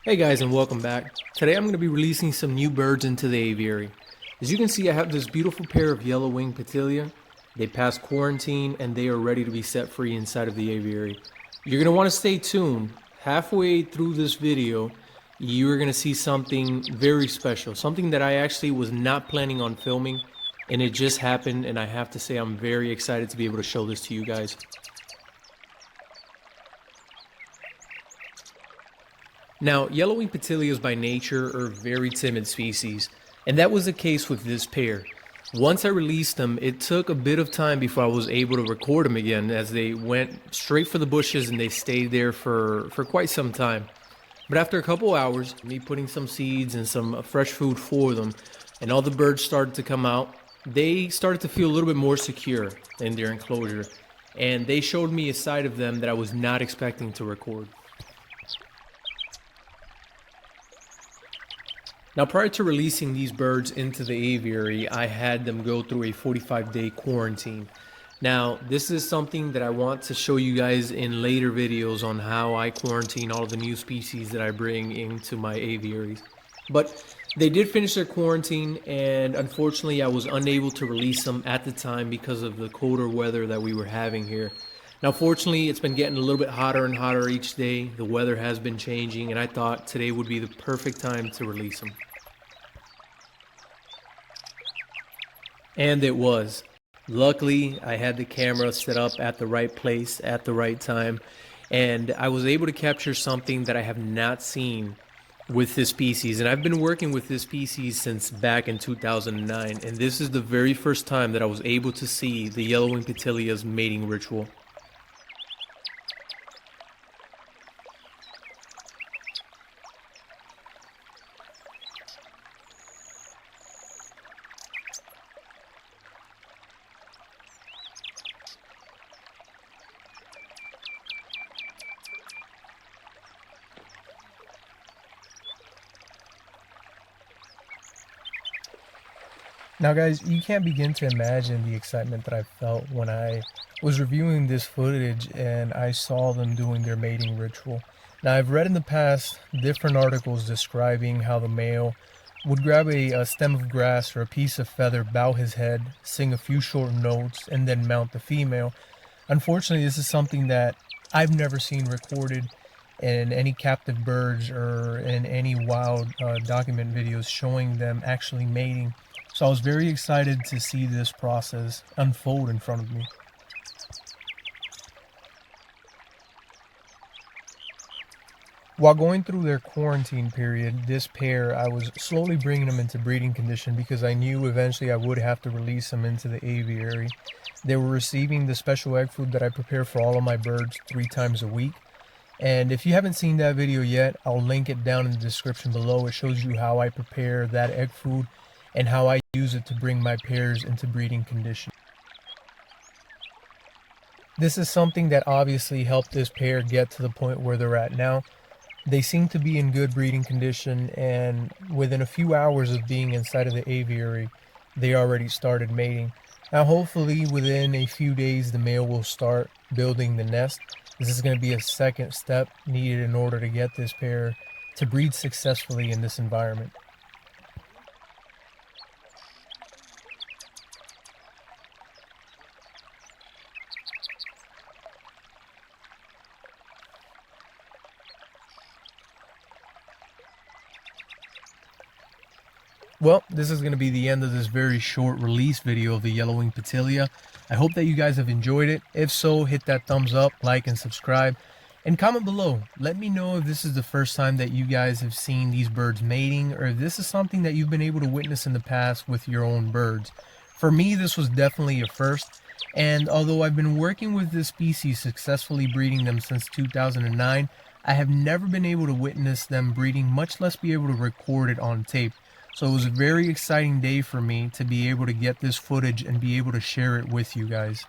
Hey guys, and welcome back. Today I'm going to be releasing some new birds into the aviary. As you can see, I have this beautiful pair of yellow-winged pytilia. They passed quarantine and they are ready to be set free inside of the aviary. You're going to want to stay tuned. Halfway through this video, you're going to see something very special, something that I actually was not planning on filming, and it just happened, and I have to say I'm very excited to be able to show this to you guys. Now, yellow-winged pytilias by nature are very timid species, and that was the case with this pair. Once I released them, it took a bit of time before I was able to record them again, as they went straight for the bushes and they stayed there for quite some time. But after a couple hours, me putting some seeds and some fresh food for them, and all the birds started to come out, they started to feel a little bit more secure in their enclosure, and they showed me a side of them that I was not expecting to record. Now, prior to releasing these birds into the aviary, I had them go through a 45-day quarantine. Now, this is something that I want to show you guys in later videos on how I quarantine all of the new species that I bring into my aviaries. But they did finish their quarantine, and unfortunately I was unable to release them at the time because of the colder weather that we were having here. Now, fortunately, it's been getting a little bit hotter and hotter each day. The weather has been changing, and I thought today would be the perfect time to release them. And it was. Luckily, I had the camera set up at the right place at the right time, and I was able to capture something that I have not seen with this species. And I've been working with this species since back in 2009, and this is the very first time that I was able to see the yellow-winged pytilia's mating ritual. Now guys, you can't begin to imagine the excitement that I felt when I was reviewing this footage and I saw them doing their mating ritual. Now, I've read in the past different articles describing how the male would grab a stem of grass or a piece of feather, bow his head, sing a few short notes, and then mount the female. Unfortunately, this is something that I've never seen recorded in any captive birds or in any wild document videos showing them actually mating. So I was very excited to see this process unfold in front of me. While going through their quarantine period, this pair, I was slowly bringing them into breeding condition because I knew eventually I would have to release them into the aviary. They were receiving the special egg food that I prepare for all of my birds 3 times a week. And if you haven't seen that video yet, I'll link it down in the description below. It shows you how I prepare that egg food and how I use it to bring my pairs into breeding condition. This is something that obviously helped this pair get to the point where they're at now. They seem to be in good breeding condition, and within a few hours of being inside of the aviary, they already started mating. Now hopefully within a few days the male will start building the nest. This is going to be a second step needed in order to get this pair to breed successfully in this environment. Well, this is going to be the end of this very short release video of the yellow-winged pytilia. I hope that you guys have enjoyed it. If so, hit that thumbs up, like, and subscribe. And comment below. Let me know if this is the first time that you guys have seen these birds mating, or if this is something that you've been able to witness in the past with your own birds. For me, this was definitely a first. And although I've been working with this species, successfully breeding them since 2009, I have never been able to witness them breeding, much less be able to record it on tape. So it was a very exciting day for me to be able to get this footage and be able to share it with you guys.